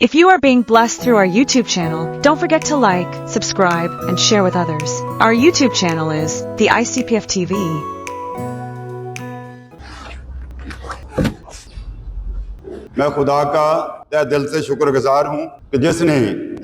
If you are being blessed through our YouTube channel, don't forget to like, subscribe, and share with others. Our YouTube channel is the ICPF TV. मैं खुदा का तहे दिल से शुक्रगुजार हूँ कि जिसने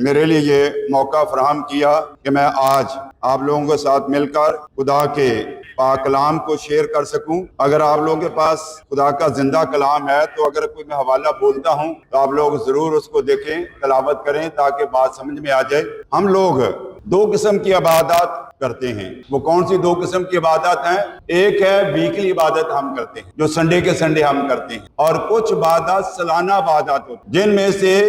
मेरे लिए ये मौका फराहम किया कि मैं आज आप लोगों के साथ मिलकर खुदा के पाक कलाम को शेयर कर सकूं। अगर आप लोगों के पास खुदा का जिंदा कलाम है तो अगर कोई मैं हवाला बोलता हूं तो आप लोग जरूर उसको देखें, तलावत करें ताकि बात समझ में आ जाए। हम लोग दो किस्म की इबादत करते हैं। वो कौन सी दो किस्म की इबादत हैं? एक है वीकली इबादत हम करते हैं, जो संडे के संडे हम करते हैं, और कुछ इबादत सालाना इबादत होती, जिनमें से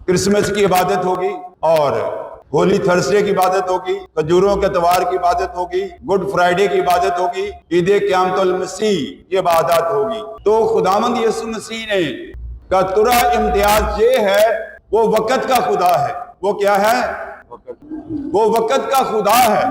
क्रिसमस की इबादत होगी और होली थर्सडे की इबादत होगी, खजूरों के त्योहार की इबादत होगी, गुड फ्राइडे की इबादत होगी, ईद क़यामतुल मसीह की इबादत होगी। तो खुदावंद यीशु मसीह ने का तुरा इम्तियाज ये है, वो वक़्त का खुदा है। वो क्या है? वो वक़्त का खुदा है।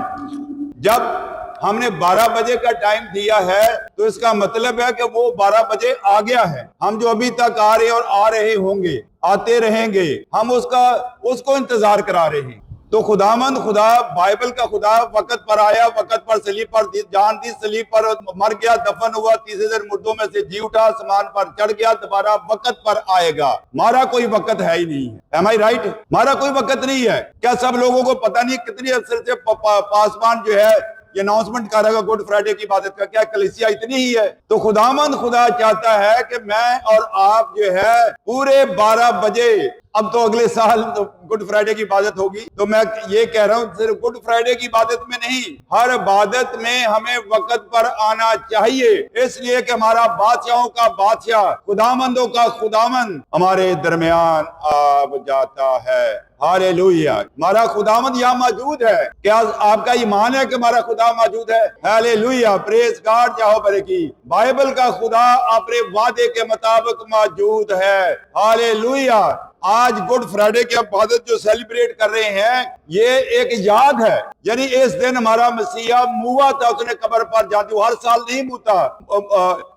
जब हमने 12 बजे का टाइम दिया है तो इसका मतलब है कि वो 12 बजे आ गया है। हम जो अभी तक आ रहे और आ रहे होंगे, आते रहेंगे, हम उसको इंतजार करा रहे हैं। तो खुदामंद खुदा, बाइबल का खुदा वक़्त पर आया, वक़्त पर सलीब पर जान दी, सलीब पर मर गया, दफन हुआ, तीसरे दिन मुर्दों में से जी उठा, आसमान पर चढ़ गया, दोबारा वक़्त पर आएगा। हमारा कोई वक़्त है ही नहीं है। एम आई राइट? हमारा कोई वक़्त नहीं है। क्या सब लोगों को पता नहीं कितनी अरसे से पासवान जो है ये अनाउंसमेंट कर रहा है गुड फ्राइडे की इबादत का? क्या कलीसिया इतनी ही है? तो खुदामंद खुदा चाहता है कि मैं और आप जो है पूरे 12 बजे, अब तो अगले साल तो गुड फ्राइडे की इबादत होगी, तो मैं ये कह रहा हूँ सिर्फ गुड फ्राइडे की इबादत में नहीं, हर इबादत में हमें वक़्त पर आना चाहिए, इसलिए कि हमारा बादशाहों का बादशाह, खुदामंदों का खुदामंद हमारे दरमियान आ जाता है। हालेलुया! हमारा खुदामंद यहाँ मौजूद है। क्या आपका ईमान है कि हमारा खुदा मौजूद है? हालेलुया! Praise God! जाओ बरकी। बाइबल का खुदा अपने वादे के मुताबिक मौजूद है। हालेलुया! आज गुड फ्राइडे की इबादत जो सेलिब्रेट कर रहे हैं, ये एक याद है। यानी इस दिन हमारा मसीहा मुआ था, उसने कब्र पर जाते हुए, हर साल नहीं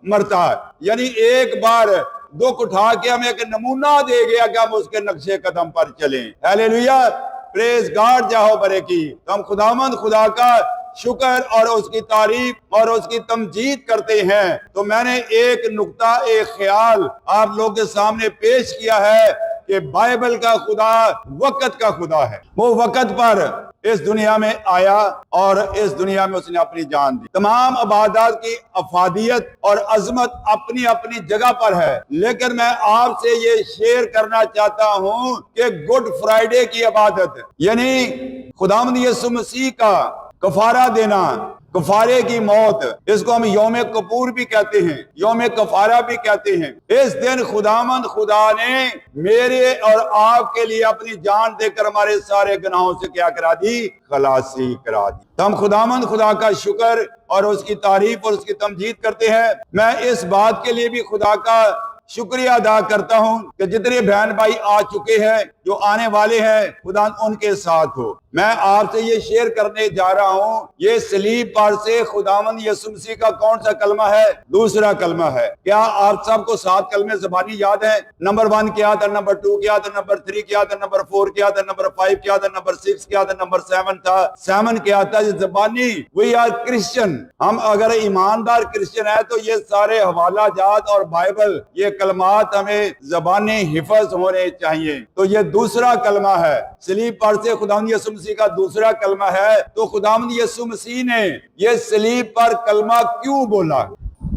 मरता। यानी एक बार दुख उठा के हमें एक नमूना दे गया कि हम उसके नक्शे कदम पर चलें। हालेलुया! Praise God! जाओ बरकी। तो हम खुदामंद खुदा का शुक्र और उसकी तारीफ और उसकी तमजीद करते हैं। तो मैंने एक नुक्ता, एक ख्याल आप लोगों के सामने पेश किया है कि बाइबल का खुदा वक़्त का खुदा है। वो वक़्त पर इस दुनिया में आया और इस दुनिया में उसने अपनी जान दी। तमाम इबादत की अफादियत और अजमत अपनी अपनी जगह पर है, लेकिन मैं आपसे ये शेयर करना चाहता हूं कि गुड फ्राइडे की इबादत, यानी खुदावंद यीशु मसीह का कफारा देना, कफारे की मौत, इसको हम यौम कपूर भी कहते हैं, यौम कफारा भी कहते हैं। इस दिन खुदामंद खुदा ने मेरे और आपके लिए अपनी जान देकर हमारे सारे गुनाहों से क्या करा दी? खलासी करा दी। तो हम खुदामंद खुदा का शुक्र और उसकी तारीफ और उसकी तमजीद करते हैं। मैं इस बात के लिए भी खुदा का शुक्रिया अदा करता हूं कि जितने बहन भाई आ चुके हैं, जो आने वाले हैं, खुदा उनके साथ हो। मैं आपसे ये शेयर करने जा रहा हूं, ये सलीब पर से खुदावंद यीशु मसीह का कौन सा कलमा है? दूसरा कलमा है। क्या आप सबको 7 कलमे ज़बानी याद है? नंबर 1 क्या था, नंबर 2 क्या था, नंबर 3 क्या था, नंबर 4 क्या था, नंबर 5 क्या था, नंबर 6 क्या था, नंबर 7 था। 7 क्या था? ज़बानी। We are Christian. हम अगर ईमानदार क्रिश्चियन है तो ये सारे हवाला जात और बाइबल, ये कलमात हमें ज़बानी हिफज होने चाहिए। तो ये दूसरा कलमा है, सलीब पर से खुदावंद यीशु मसीह का दूसरा कलमा है। तो खुदावंद यीशु मसीह ने ये सलीब पर कलमा क्यों बोला?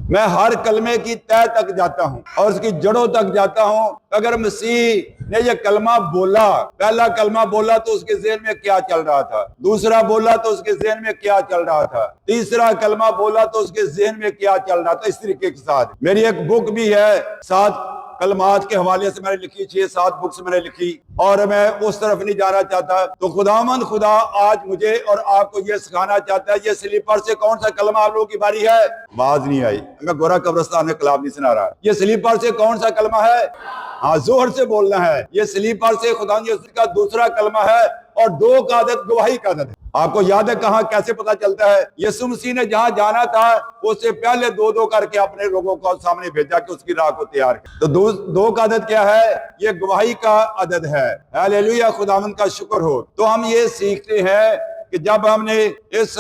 मैं हर कलमे की तह तक जाता हूं और उसकी जड़ों तक जाता हूं। अगर मसीह ने ये कलमा बोला, पहला कलमा बोला तो उसके ज़हन में क्या चल रहा था, दूसरा बोला तो उसके ज़हन में क्या चल रहा था, तीसरा कलमा बोला तो उसके ज़हन में क्या चल रहा था। इस तरीके के साथ मेरी एक बुक भी है, 7 कलमात के हवाले से मैंने लिखी, 6-7 बुक्स मैंने लिखी, और मैं उस तरफ नहीं जाना चाहता। तो खुदावंद खुदा आज मुझे और आपको ये सिखाना चाहता है। ये सलीब पर से कौन सा कलमा आप लोगों की बारी है? आवाज नहीं आई, मैं गोरा कब्रिस्तान में कलाम नहीं सुना रहा। ये सलीब पर से कौन सा कलमा है? हाँ, जोर से बोलना है। ये सलीब पर से खुदावंद यीशु का दूसरा कलमा है और 2 का आदत गवाही का आदत है। आपको याद है कहां कैसे पता चलता है? यीशु मसीह ने जहां जाना था उससे पहले दो दो करके अपने लोगों को सामने भेजा कि उसकी राह को तैयार कर। तो दो का अदद क्या है? ये गवाही का अदद है। हालेलुया, खुदावंद का शुक्र हो। तो हम ये सीखते हैं कि जब हमने इस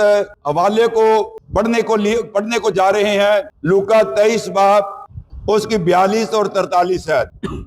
हवाले को पढ़ने को जा रहे हैं, लूका 23 बाब उसकी 42 और 43 है।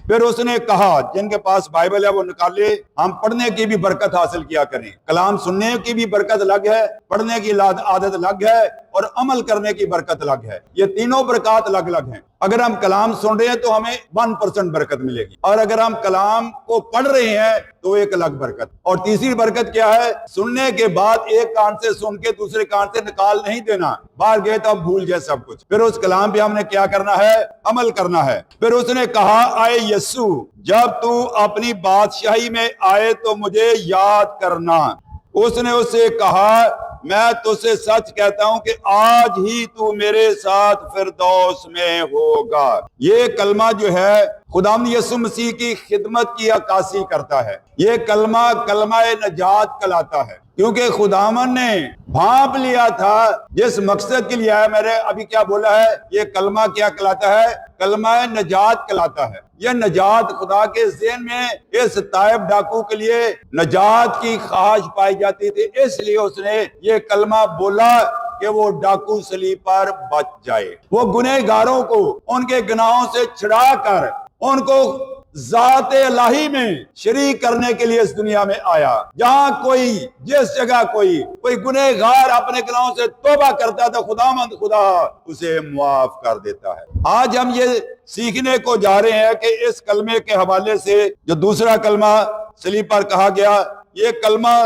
फिर उसने कहा, जिनके पास बाइबल है वो निकाले, हम पढ़ने की भी बरकत हासिल किया करें। कलाम सुनने की भी बरकत अलग है, पढ़ने की आदत अलग है, और अमल करने की बरकत अलग है। ये तीनों बरकत अलग अलग हैं। अगर हम कलाम सुन रहे हैं तो हमें 1% बरकत मिलेगी, और अगर हम कलाम को पढ़ रहे हैं तो एक अलग बरकत। और तीसरी बरकत क्या है? सुनने के बाद एक कान से सुन के दूसरे कान से निकाल नहीं देना, बाहर गए तो अब भूल जाए सब कुछ। फिर उस कलाम पे हमने क्या करना है? अमल करना है। फिर उसने कहा, आए यीशु, जब तू अपनी बादशाही में आए तो मुझे याद करना। उसने उससे कहा, मैं तुझसे सच कहता हूं कि आज ही तू मेरे साथ फिरदौस में होगा। ये कलमा जो है खुदावंद यीशु मसीह की खिदमत की अक्कासी करता है। ये कलमा कलमाए नजात कहलाता है, क्योंकि खुदावंद ने भांप लिया था जिस मकसद के लिए आया। मैंने अभी क्या बोला है? ये कलमा क्या कहलाता है? कलमाए नजात कहलाता है। यह नजात खुदा के ज़हन में इस ताइब डाकू के लिए नजात की ख्वाहिश पाई जाती थी, इसलिए उसने ये कलमा बोला कि वो डाकू सलीब पर बच जाए। वो गुनहगारों को उनके गुनाहों से छुड़ाकर उनको ज़ाते इलाही में शरीक करने के लिए इस दुनिया में आया। जहां कोई, जिस जगह कोई गुनहगार अपने गुनाहों से तौबा करता था, खुदा उसे मुआफ कर देता है। आज हम ये सीखने को जा रहे हैं कि इस कलमे के हवाले से जो दूसरा कलमा सलीब पर कहा गया, ये कलमा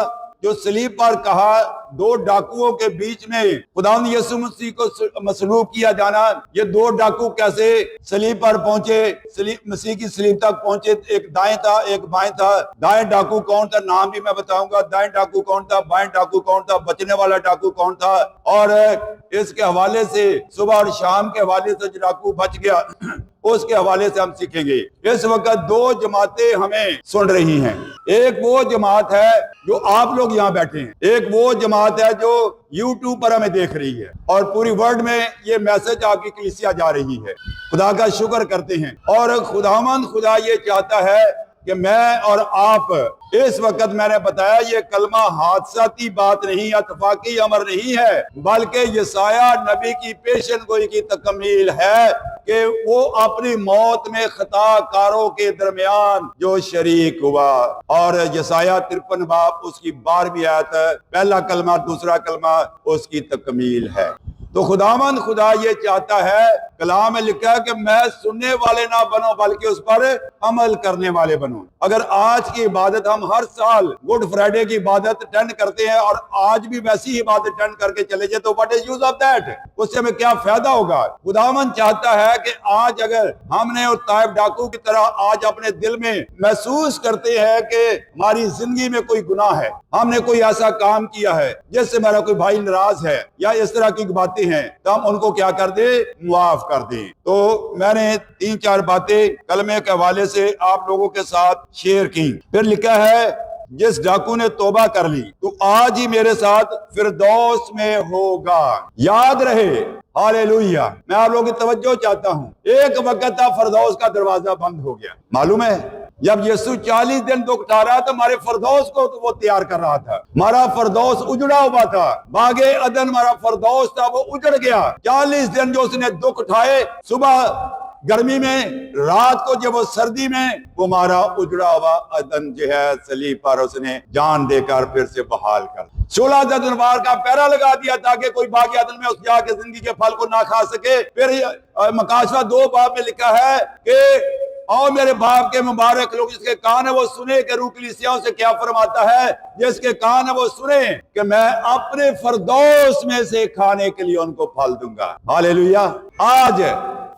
जो सलीब पर कहा, दो डाकुओं के बीच में खुदावंद यीशु मसीह को मसलूब किया जाना। ये दो डाकू कैसे सलीब पर पहुंचे, मसीह की सलीब तक पहुंचे? एक दाएं था, एक बाएं था। दाएं डाकू कौन था? नाम भी मैं बताऊंगा। दाएं डाकू कौन था? बाएं डाकू कौन था? बचने वाला डाकू कौन था? और इसके हवाले से, सुबह और शाम के हवाले से जो डाकू बच गया, उसके हवाले से हम सीखेंगे। इस वक्त दो जमातें हमें सुन रही हैं। एक वो जमात है जो आप लोग यहाँ बैठे हैं, एक वो जमात है जो YouTube पर हमें देख रही है, और पूरी वर्ल्ड में ये मैसेज आपकी कलीसिया जा रही है। खुदा का शुक्र करते हैं। और खुदा ये चाहता है कि मैं और आप इस वक्त, मैंने बताया, ये कलमा हादसाती बात नहीं, इत्तफाकी अमर नहीं है, बल्कि यसाया नबी की पेशन गोई की तकमील है कि वो अपनी मौत में खताकारों के दरमियान जो शरीक हुआ। और यसाया 53 बाब उसकी 12वीं आयत है, पहला कलमा दूसरा कलमा उसकी तकमील है। तो खुदा ये चाहता है, कलाम में लिखा है कि मैं सुनने वाले ना बनो बल्कि उस पर अमल करने वाले बनो। अगर आज की इबादत हम हर साल गुड फ्राइडे की इबादत अटेंड करते हैं और आज भी वैसी ही इबादत अटेंड करके चले जाए तो what is use of that? उससे हमें क्या फायदा होगा? खुदावंद चाहता है कि आज अगर हमने उस ताइब डाकू की तरह आज अपने दिल में महसूस करते हैं कि हमारी जिंदगी में कोई गुनाह है, हमने कोई ऐसा काम किया है जिससे हमारा कोई भाई नाराज है या इस तरह की बातें हैं, तो हम उनको क्या कर दे? मुआफ कर दे। तो मैंने 3-4 बातें कलमे के हवाले से आप लोगों के साथ शेयर की। फिर लिखा है, जिस डाकू ने तौबा कर ली तो आज ही मेरे साथ फिरदौस में होगा। याद रहे, हालेलुया। मैं आप लोगों की तवज्जो चाहता हूं, एक वक्त था फिरदौस का दरवाजा बंद हो गया। मालूम है, जब यीशु 40 दिन दुख उठा रहा था, हमारे फिरदौस को तो वो तैयार कर रहा था। हमारा फिरदौस उजड़ा हुआ था, बागे अदन हमारा फिरदौस था, वो उजड़ गया। 40 दिन जो उसने दुख उठाए, सुबह गर्मी में, रात को जब वो सर्दी में, वो हमारा उजड़ा हुआ अदन जो है सलीब पर उसने जान देकर फिर से बहाल कर 16 दिनवार का पैरा लगा दिया ताकि कोई बाकी अदन में उस जाके जिंदगी के फल को ना खा सके। फिर मकाशवा 2 बाब में लिखा है कि और मेरे बाप के मुबारक लोग, जिसके कान है वो सुने कि रूह कलीसियाओं से क्या फरमाता है, जिसके कान है वो सुने कि मैं अपने फिरदौस में से खाने के लिए उनको फल दूंगा। हालेलुया। आज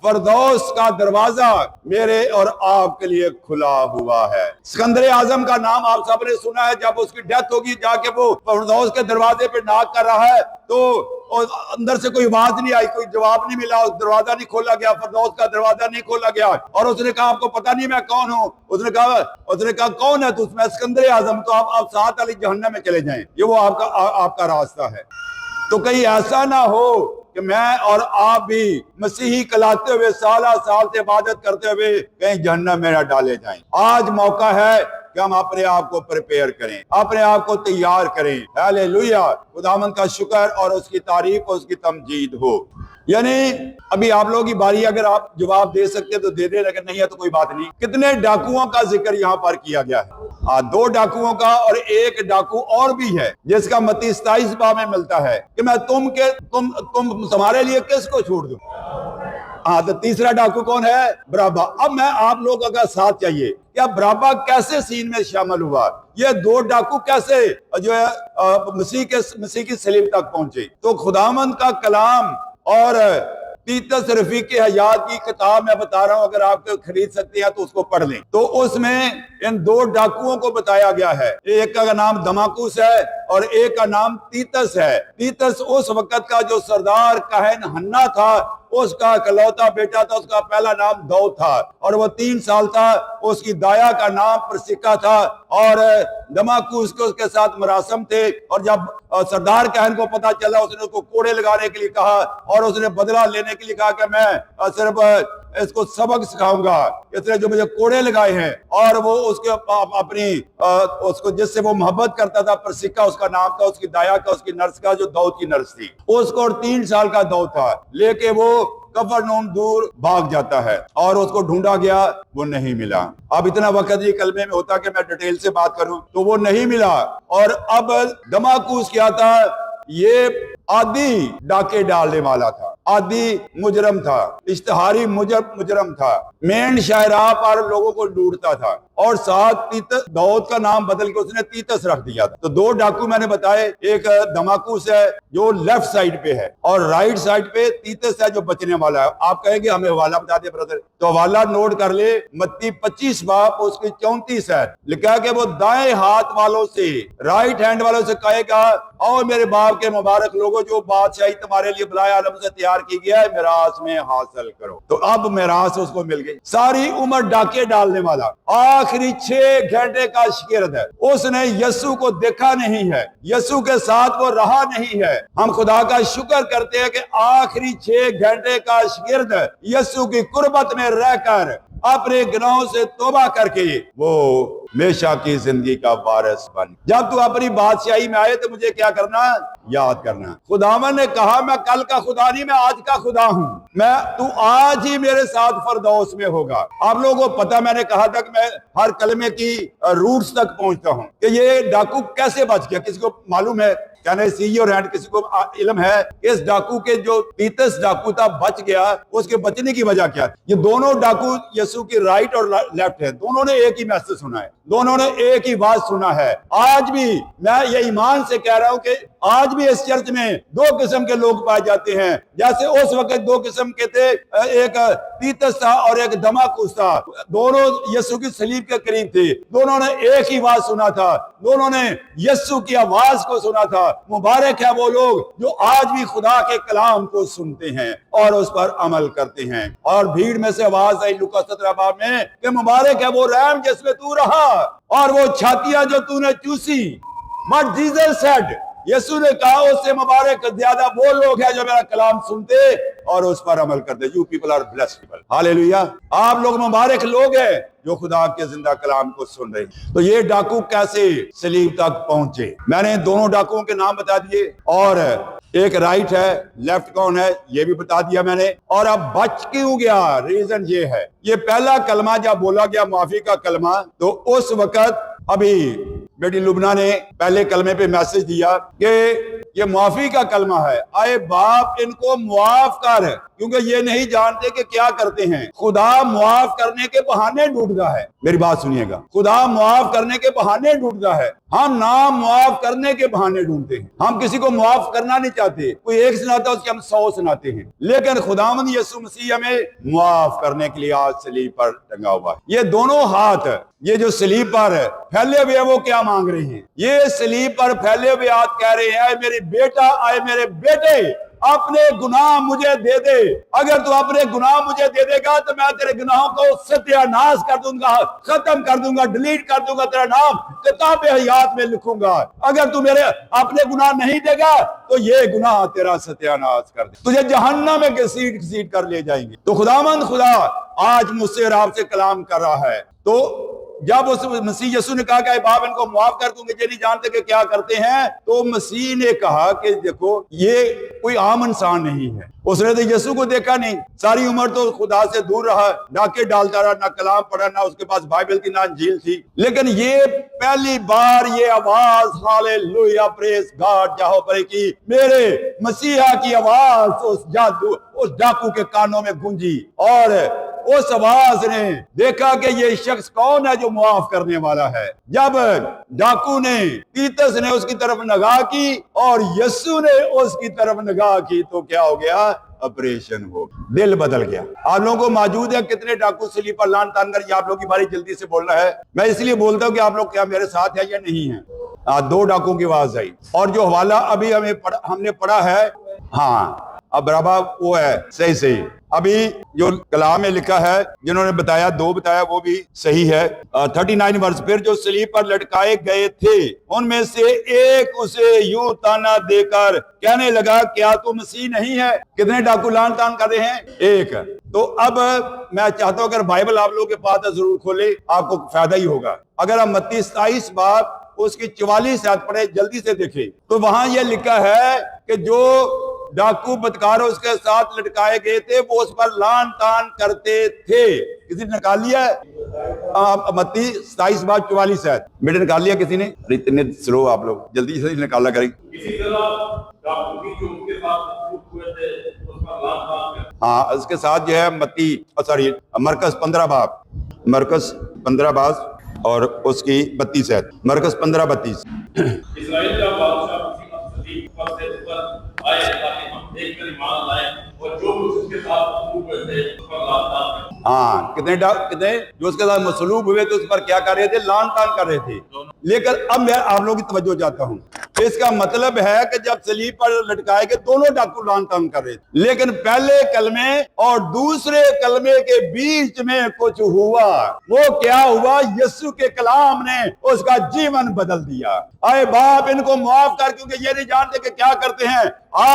फरदौस का दरवाजा मेरे और आपके लिए खुला हुआ है। सिकंदर आजम का नाम आप सबने सुना है। जब उसकी डेथ होगी जाके वो फरदौस के दरवाजे पे नाक कर रहा है तो और अंदर से कोई आवाज नहीं आई, कोई जवाब नहीं मिला, दरवाजा नहीं खोला गया, फरदौस का दरवाजा नहीं खोला गया। और उसने कहा आपको पता नहीं मैं कौन हूं? उसने कहा कौन है तू? मैं सिकंदर आजम। तो आप साथ वाली जहन्नम में चले जाएं, ये वो आपका रास्ता है। तो कहीं ऐसा ना हो कि मैं और आप भी मसीही कहलाते हुए साला साल से इबादत करते हुए कहीं जहन्नम में न डाले जाएं। आज मौका है कि हम अपने आप को प्रिपेयर करें, अपने आप को तैयार करें। हालेलुया, खुदावंद का शुक्र और उसकी तारीफ और उसकी तमजीद हो। यानी अभी आप लोगों की बारी, अगर आप जवाब दे सकते तो दे दे, अगर नहीं है तो कोई बात नहीं। कितने डाकुओं का जिक्र यहाँ पर किया गया है? 2 डाकुओं का, और एक डाकू और भी है जिसका मत्ती 27 बाब में मिलता है कि मैं तुम तुम्हारे लिए किसको छोड़ दूं। तो तीसरा डाकू कौन है? बराबा। अब मैं आप लोगों का साथ चाहिए, क्या बराबा कैसे सीन में शामिल हुआ? ये 2 डाकू कैसे जो है मसीह की सलीब तक पहुंचे? तो खुदावंद का कलाम और तीतस रफीक हयात की किताब मैं बता रहा हूं, अगर आप खरीद सकते हैं तो उसको पढ़ लें। तो उसमें इन 2 डाकुओं को बताया गया है। एक का नाम दमाकुस है और एक का नाम तीतस है। तीतस उस वक्त का जो सरदार कहन हन्ना था, उसका इकलौता बेटा था। उसका पहला नाम दाऊद था और वो 3 साल था। उसकी दाया का नाम परसिका था और दमाकुस के उसके साथ मरासम थे। और जब सरदार कहन को पता चला, उसने उसको कोड़े लगाने के लिए कहा और उसने बदला लेने के लिए कहा कि मैं सिर्फ इसको सबक सिखाऊंगा, इसलिए जो मुझे कोड़े लगाए हैं। और वो उसके अपनी उसको जिससे वो मोहब्बत करता था, परसिका उसका नाम था, उसकी दाया का, उसकी नर्स का, जो दाऊद की नर्स थी, उसको। और 3 साल का दाऊद था। लेके वो कफरनहूम दूर भाग जाता है और उसको ढूंढा गया, वो नहीं मिला। अब इतना वक्त ये कलमे में होता कि मैं डिटेल से बात करूं, तो वो नहीं मिला। और अब दमाकुस क्या था? ये आदि डाके डालने वाला था, आदि मुजरम था, इश्तिहारी मुजरम था, मेन शायरा पर लोगों को लूटता था। और साथ तीतस, दाऊद का नाम बदल के उसने तीतस रख दिया था। तो 2 डाकू मैंने बताए, एक दमाकुस है जो लेफ्ट साइड पे है और राइट साइड पे तीतस है जो बचने वाला है। आप कहेंगे हमें हवाला बता दे ब्रदर, तो हवाला नोट कर ले। मत्ती 25 बाब उसकी 34 है। लिखा कि वो दाएं हाथ वालों से, राइट हैंड वालों से कहेगा, आओ मेरे बाप के मुबारक लोगों, जो बादशाही तुम्हारे लिए बुलाया आलम से तैयार की गया है, मिरास में हासिल करो। तो अब मिरास उसको मिल गई। सारी उम्र डाके डालने वाला, आखिरी 6 घंटे का शागिर्द है। उसने यीशु को देखा नहीं है, यीशु के साथ वो रहा नहीं है। हम खुदा का शुक्र करते हैं कि आखिरी 6 घंटे का शागिर्द यीशु की कुर्बत में रहकर अपने गुनाहों से तौबा करके वो हमेशा की जिंदगी का वारिस बन। जब तू अपनी बादशाही में आए तो मुझे क्या करना? याद करना। खुदावन ने कहा मैं कल का खुदा नहीं, मैं आज का खुदा हूं। तू आज ही मेरे साथ फरदौस में होगा। आप लोगों को पता, मैंने कहा था कि मैं हर कलमे की रूट्स तक पहुंचता हूं कि ये डाकू कैसे बच गया। किसी को मालूम है? कहने सी और हैंड, किसी को इल्म है इस डाकू के, जो तीतस डाकू था बच गया, उसके बचने की वजह क्या? ये दोनों डाकू यीशु की राइट और लेफ्ट है, दोनों ने एक ही मैसेज सुना है, दोनों ने एक ही बात सुना है। आज भी मैं ये ईमान से कह रहा हूं कि आज भी इस चर्च में 2 किस्म के लोग पाए जाते हैं। जैसे उस वक्त 2 किस्म के थे, एक तीतस था और एक दमाकुस था। दोनों यीशु की सलीब के करीब थे, दोनों ने एक ही बात सुना था, दोनों ने यीशु की आवाज को सुना था। मुबारक है वो लोग जो आज भी खुदा के कलाम को सुनते हैं और उस पर अमल करते हैं। और भीड़ में से आवाज आई लूका 17 बाब में कि मुबारक है वो रहम जिसमें तू रहा और वो छातियां जो तूने चूसी। बट जीसस सेड, यीशु ने कहा उससे मुबारक ज्यादा वो लोग हैं जो मेरा कलाम सुनते और उस पर अमल करते। You people are blessed people. Hallelujah, आप लोग मुबारक लोग हैं जो खुदा के जिंदा कलाम को सुन रहे हैं। तो ये डाकू कैसे सलीब तक पहुंचे? मैंने दोनों डाकुओं के नाम बता दिए और एक राइट है, लेफ्ट कौन है ये भी बता दिया मैंने। और अब बच क्यों गया? रीजन ये है, ये पहला कलमा जब बोला गया माफी का कलमा, तो उस वक्त अभी बेटी लुबना ने पहले कलमे पे मैसेज दिया कि ये माफी का कलमा है, आए बाप इनको मुआफ कर, क्योंकि ये नहीं जानते कि क्या करते हैं। खुदा मुआफ करने के बहाने ढूंढता है। मेरी बात सुनिएगा, खुदा मुआफ करने के बहाने ढूंढता है। हम नाम मुआफ करने के बहाने ढूंढते हैं। हम किसी को मुआफ करना नहीं चाहते। कोई एक सुनाता है उसके हम 100 सुनाते हैं, लेकिन खुदावंद यीशु मसीह हमें मुआफ करने के लिए आज सलीब पर टंगा हुआ है। ये दोनों हाथ, ये जो सलीब पर फैले हुए वो क्या मांग रहे हैं? ये सलीब पर फैले हुए हाथ कह रहे हैं, आए मेरे बेटा, आए मेरे बेटे, अपने गुनाह मुझे दे दे। अगर तू अपने गुनाह मुझे दे देगा तो मैं तेरे गुनाहों को सत्यानाश कर दूंगा, खत्म कर दूंगा, डिलीट कर दूंगा, तेरा नाम किताब हयात में लिखूंगा। अगर तू मेरे अपने गुनाह नहीं देगा तो ये गुनाह तेरा सत्यानाश कर दे, तुझे जहन्नम में घसीट कर ले जाएंगे। तो खुदावंद खुदा आज मुझसे और आपसे कलाम कर रहा है। तो जब उस मसीह यीशु ने कहा कि बाप इनको माफ कर दूंगे, ये नहीं जानते कि क्या करते हैं, तो मसीह ने कहा कि देखो ये कोई आम इंसान नहीं है। उसने तो यीशु को देखा नहीं, सारी उम्र तो खुदा से दूर रहा, डाके डालता रहा, ना कलाम पढ़ा, ना उसके पास बाइबल की ना इंजील थी। लेकिन ये पहली बार ये आवाज, हालेलुया, प्रेज गॉड, जाहो परे की मेरे मसीहा की आवाज उस डाकू के कानों में गूंजी, और उस आवाज ने देखा कि ये शख्स कौन है जो मुआफ करने वाला है। जब डाकू ने, तीतस ने उसकी तरफ निगाह की और यीशु ने उसकी तरफ निगाह की, तो क्या हो गया? ऑपरेशन हो, दिल बदल गया। आप लोगों को मौजूद है कितने डाकू सलीब पर लान तान कर, आप लोग की बारी जल्दी से बोलना है। मैं इसलिए बोलता हूं कि आप लोग क्या मेरे साथ है या नहीं है। 2 डाकुओं की आवाज आई, और जो हवाला अभी हमने पढ़ा है, हाँ अब बराबर वो है, सही सही। अभी जो कलाम में लिखा है, जिन्होंने बताया 2 बताया, वो भी सही है। 39 वर्ष, फिर जो सलीब पर लटकाए गए थे उनमें से एक उसे यूं ताना देकर कहने लगा, क्या तू मसीह नहीं है? कितने डाकू लान तान कर रहे हैं? एक। तो अब मैं चाहता हूं अगर बाइबल आप लोगों के पास है जरूर खोले, आपको फायदा ही होगा। अगर हम मत्ती 27 बाब उसकी 44 आयत पढ़े, जल्दी से देखें, तो वहां यह लिखा है कि जो डाकू बदकारों उसके साथ लटकाए गए थे वो उस पर लान तान करते थे। किसी ने निकाल लिया? मत्ती 27 बाब 44 है, बेटे निकाल लिया किसी ने? इतने स्लो आप लोग, जल्दी से निकाला करेंगे। इसी तरह डाकू भी जो उनके साथ हुए थे उस पर लान तान, हाँ उसके साथ जो है मत्ती सॉरी मरकस 15 बाब, मरकस 15 बाब और उसकी 32 है, मरकस 15:32। इस्राएल का बादशाह पर से ऊपर आए ताकि हम देखकर ईमान लाएं, और जो उसके साथ मसलूब हुए थे उस पर लान तान। हाँ, कितने जो उसके साथ मसलूब हुए थे उस पर क्या कर रहे थे? लान तान कर रहे थे। लेकिन अब मैं आप लोगों की तवज्जो चाहता हूँ, इसका मतलब है कि जब सलीब पर लटकाए गए दोनों डाकू लान तान कर रहे थे, लेकिन पहले कलमे और दूसरे कलमे के बीच में कुछ हुआ। वो क्या हुआ? यीशु के कलाम ने उसका जीवन बदल दिया। आए बाप इनको माफ कर, क्योंकि ये नहीं जानते कि क्या करते हैं।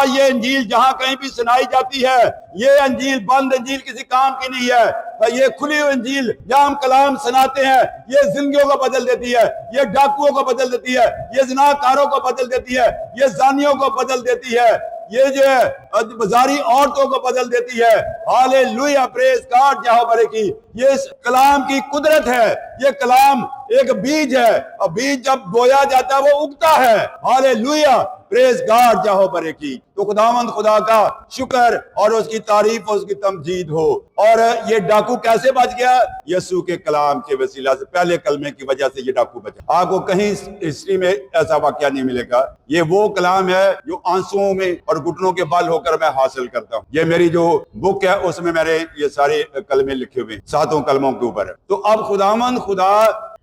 ये अंजील जहां कहीं भी सुनाई जाती है, ये अंजील बंद अंजील किसी काम की नहीं है। ये खुली हुई अंजील जहां हम कलाम सुनाते हैं, ये जिंदगियों को बदल देती है, ये डाकुओं को बदल देती है, ये ज़िनाकारों को बदल देती है, ये जानियों को बदल देती है, ये जो है बाजारी औरतों को बदल देती है। हालेलुया, प्रेज गॉड, जाहो बरे की। ये इस कलाम की कुदरत है। ये कलाम एक बीज है, और बीज जब बोया जाता है वो उगता है। हालेलुया, प्रेज गॉड, जाहो बरे की। तो खुदावंद खुदा का शुक्र और उसकी तारीफ और उसकी तमजीद हो। और ये डाकू कैसे बच गया? यीशु के कलाम के वसीला से, पहले कलमे की वजह से ये डाकू बचा। आपको कहीं हिस्ट्री में ऐसा वाकया नहीं मिलेगा। ये वो कलाम है जो आंसुओं में और घुटनों के बल होकर मैं हासिल करता हूँ। ये मेरी जो बुक है उसमें मैंने ये सारे कलमे लिखे हुए 7 कलमों के ऊपर है। तो अब खुदावंद खुदा,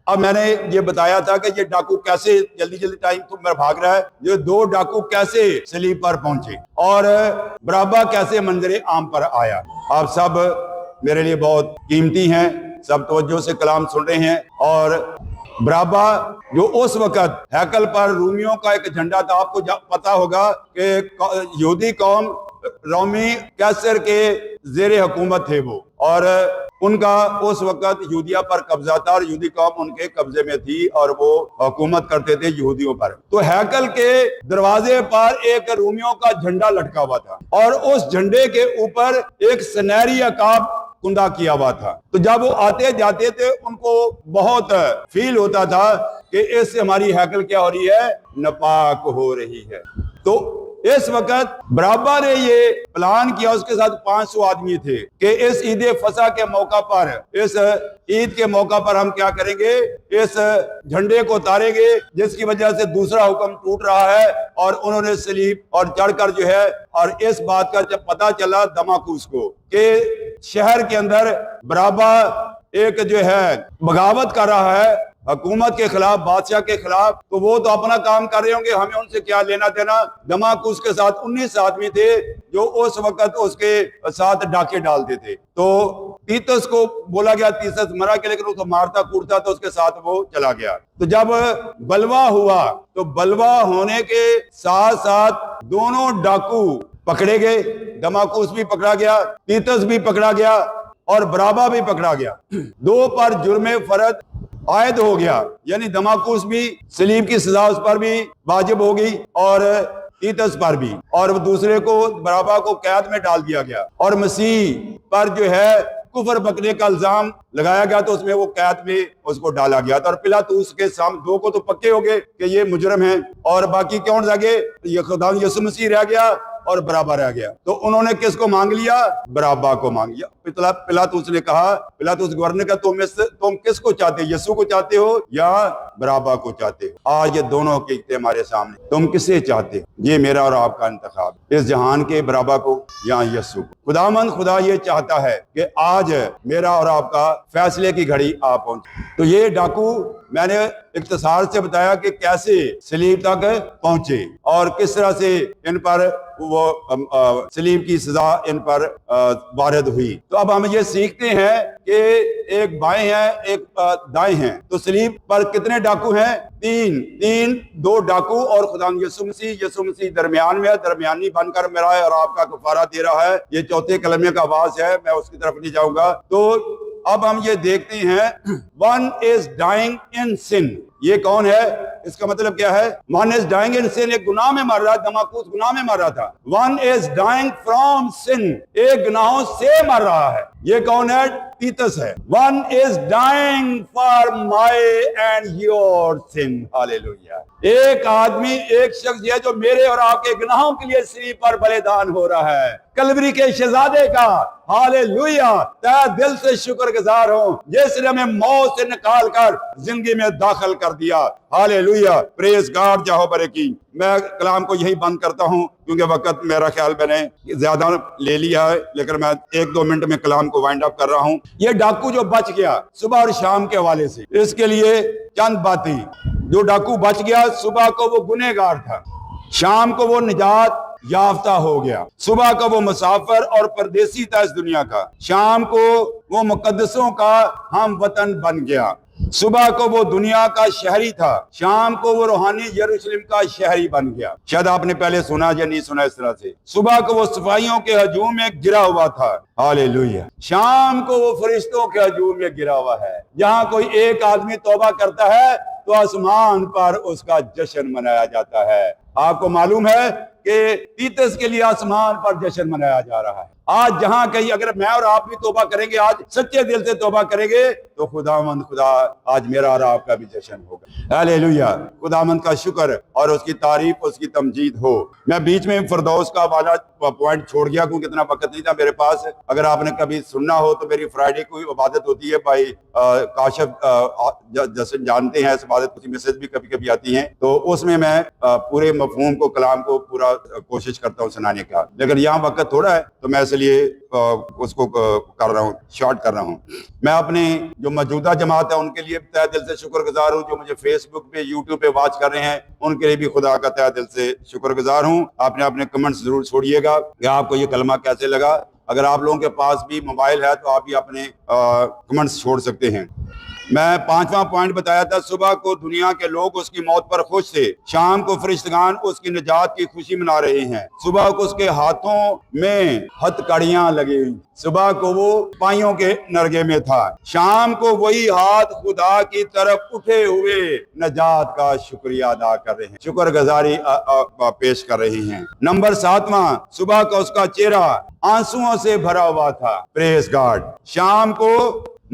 अब मैंने ये बताया था कि ये डाकू कैसे, जल्दी जल्दी टाइम तो मेरा भाग रहा है, ये 2 डाकू कैसे सलीब पर पहुंचे और बराबा कैसे मंजरे आम पर आया। आप सब मेरे लिए बहुत कीमती हैं, सब तवज्जो से कलाम सुन रहे हैं। और बराबा जो उस वक्त हैकल पर रूमियों का एक झंडा था, आपको पता होगा कि यहूदी कौम रोमी कैसर के जेर हुकूमत थे वो, और उनका उस वक्त यहूदिया पर कब्जा था और यहूदी कौम उनके कब्जे में थी और वो हुकूमत करते थे यहूदियों पर। तो हैकल के दरवाजे पर एक रोमियों का झंडा लटका हुआ था और उस झंडे के ऊपर एक सुनहरी अकाब कुंदा किया हुआ था। तो जब वो आते जाते थे उनको बहुत फील होता था कि इससे हमारी हैकल क्या हो रही है? नापाक हो रही है। तो इस वक्त बराबा ने ये प्लान किया, उसके साथ 500 आदमी थे कि इस ईद फसा के मौका पर, इस ईद के मौका पर हम क्या करेंगे, इस झंडे को उतारेंगे जिसकी वजह से दूसरा हुक्म टूट रहा है। और उन्होंने सलीब और चढ़कर जो है, और इस बात का जब पता चला दमाकुस को कि शहर के अंदर बराबा एक जो है बगावत कर रहा है हुकूमत के खिलाफ, बादशाह के खिलाफ, तो वो तो अपना काम कर रहे होंगे, हमें उनसे क्या लेना देना। दमाकुस के साथ 19 आदमी थे जो उस वक्त उसके साथ डाके डालते थे। तो तीतस को बोला गया, तीतस मरा के, लेकिन उसको मारता कूटता तो उसके साथ वो चला गया। तो जब बलवा हुआ तो बलवा होने के साथ साथ दोनों डाकू पकड़े गए, दमाकुस भी पकड़ा गया, तीतस भी पकड़ा गया और बराबा भी पकड़ा गया। दो पर जुर्मे फर्द आयद हो गया, यानी दमाकुस भी सलीब की सजा उस पर भी वाजिब हो गई और तीतस पर भी, और दूसरे को बराबा को कैद में डाल दिया गया। और मसीह पर जो है कुफर बकने का इल्जाम लगाया गया, तो उसमें वो कैद में उसको डाला गया था। और पिलातूस के सामने दो को तो पक्के हो गए कि ये मुजरम है, और बाकी कौन रह गए, ये खुदा यीशु मसीह रह गया और बराबा रह गया। तो उन्होंने किसको मांग लिया, बराबा को मांग लिया। पिलातूस ने कहा, पिलातूस गवर्नर ने कहा, तुम किसको चाहते हो, यीशु को चाहते हो या बराबा को चाहते हो? आज ये दोनों हकीकतें हमारे सामने, तुम किसे चाहते हो? ये मेरा और आपका इंतखाब, इस जहान के बराबा को या यीशु को। खुदामंद खुदा ये चाहता है कि आज मेरा और आपका फैसले की घड़ी आ पहुंचे। तो ये डाकू मैंने इख्तिसार से बताया कि कैसे सलीब तक पहुंचे और किस तरह से इन पर वो सलीब की सजा इन पर वारिद हुई। तो अब हम ये सीखते हैं कि एक बाएं है एक दाएं हैं। तो सलीब पर कितने डाकू हैं? तीन, दो डाकू और खुदा यीशु मसीह दरमियान में है, दरमियानी बनकर मेरा और आपका कफारा दे रहा है। ये चौथे कलमे का आवाज है, मैं उसकी तरफ नहीं जाऊंगा। तो अब हम ये देखते हैं, वन इज डाइंग इन सिन। ये कौन है? इसका मतलब क्या है? वन इज डाइंग इन सिन, एक गुनाह में मर रहा, दमाकुस गुनाह में मर रहा था। वन इज डाइंग फ्रॉम सिन, एक गुनाहों से मर रहा है। ये कौन है? तीतस है। One is dying for my and your sin. Hallelujah. एक आदमी, एक शख्स है जो मेरे और आपके गुनाहों के लिए सलीब पर बलिदान हो रहा है, कलवरी के शहजादे का। हालेलुया। तहे दिल से शुक्रगुजार हूं जिसने हमें मौत से निकाल कर जिंदगी में दाखिल कर दिया। हालेलुया। Praise God. जाहो बरकी। मैं कलाम को यही बंद करता हूं क्योंकि वक्त मेरा ख्याल मैंने ज्यादा ले लिया है, लेकिन मैं 1-2 मिनट में कलाम को वाइंड अप कर रहा हूं। ये डाकू जो बच गया सुबह और शाम के हवाले से, इसके लिए चंद बातें। जो डाकू बच गया, सुबह को वो गुनहगार था, शाम को वो निजात याफ्ता हो गया। सुबह का वो मुसाफिर और परदेसी था इस दुनिया का, शाम को वो मुकद्दसों का हम वतन बन गया। सुबह को वो दुनिया का शहरी था, शाम को वो रूहानी यरूशलेम का शहरी बन गया। शायद आपने पहले सुना या नहीं सुना इस तरह से। सुबह को वो सिपाहियों के हजूम में गिरा हुआ था, हालेलुया। शाम को वो फरिश्तों के हजूम में गिरा हुआ है। जहां कोई एक आदमी तौबा करता है तो आसमान पर उसका जश्न मनाया जाता है। आपको मालूम है कि तीतस के लिए आसमान पर जश्न मनाया जा रहा है। आज जहां कहीं अगर मैं और आप भी तौबा करेंगे, आज सच्चे दिल से तौबा करेंगे, तो खुदावंद खुदा आज मेरा और आपका भी जश्न होगा। हालेलुया। खुदावंद का शुक्र और उसकी तारीफ, उसकी तमजीद हो। मैं बीच में फिरदौस का वाला पॉइंट छोड़ गया क्योंकि इतना वक्त नहीं था मेरे पास। अगर आपने कभी सुनना हो तो मेरी फ्राइडे को इबादत होती है, भाई काशिफ जैसे जानते हैं इस इबादत की मैसेज भी कभी कभी आती हैं, तो उसमें मैं पूरे मफहूम को, कलाम को पूरा कोशिश करता हूँ सुनाने का, लेकिन यहाँ वक्त थोड़ा है तो मैं इसलिए उसको कर रहा हूँ, शॉर्ट कर रहा हूँ। मैं अपने जो मौजूदा जमात है उनके लिए तहे दिल से शुक्रगुजार हूँ, जो मुझे फेसबुक पे, यूट्यूब पे वॉच कर रहे हैं, उनके लिए भी खुदा का तहे दिल से शुक्रगुजार हूँ। आपने अपने कमेंट्स जरूर छोड़िएगा कि आपको ये कलमा कैसे लगा। अगर आप लोगों के पास भी मोबाइल है तो आप भी अपने कमेंट्स छोड़ सकते हैं। मैं 5वां पॉइंट बताया था, सुबह को दुनिया के लोग उसकी मौत पर खुश थे, शाम को फरिश्तगान उसकी निजात की खुशी मना रहे हैं। सुबह को उसके हाथों में हथकड़ियां लगी हुई, सुबह को वो पाइयों के नरगे में था, शाम को वही हाथ खुदा की तरफ उठे हुए निजात का शुक्रिया अदा कर रहे हैं, शुक्रगुजारी पेश कर रहे हैं। नंबर 7वां, सुबह का उसका चेहरा आंसुओं से भरा हुआ था, प्रेज गॉड। शाम को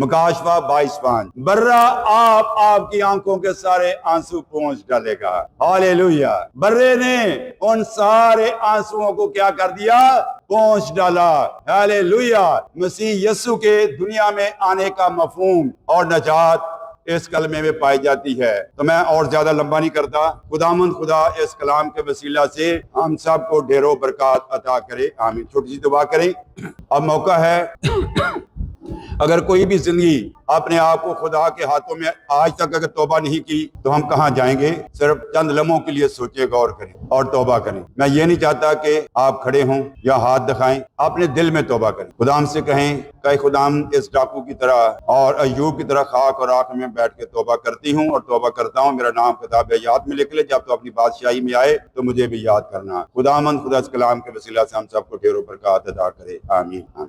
मुकाशवा 22:5 बर्रा आपकी आंखों के सारे आंसू पोंछ डालेगा। हालेलुया। बर्रे ने उन सारे आंसुओं को क्या कर दिया? पोंछ डाला। हालेलुया। मसीह यीशु के दुनिया में आने का मफहूम और नजात इस कलमे में पाई जाती है। तो मैं और ज्यादा लंबा नहीं करता। खुदामंद खुदा इस कलाम के वसीला से हम सब को ढेरों बरकत अता करे। आमीन। छोटी सी दुआ करें। अब मौका है अगर कोई भी जिंदगी अपने आप को खुदा के हाथों में आज तक अगर तौबा नहीं की तो हम कहां जाएंगे? सिर्फ चंद लम्हों के लिए सोचे, गौर करें और तौबा करें। मैं ये नहीं चाहता कि आप खड़े हों या हाथ दिखाएं, अपने दिल में तौबा करें। खुदाम से कहें कि खुदाम इस डाकू की तरह और अय्यूब की तरह खाक और आंख में बैठ के तौबा करती हूँ और तौबा करता हूँ। मेरा नाम किताब याद में लिख ले, जब तो अपनी बादशाही में आए तो मुझे भी याद करना। खुदामंद खुदा इस कलाम के वसीला से हम सबको ढेरों बरकत अता करे। आमीन।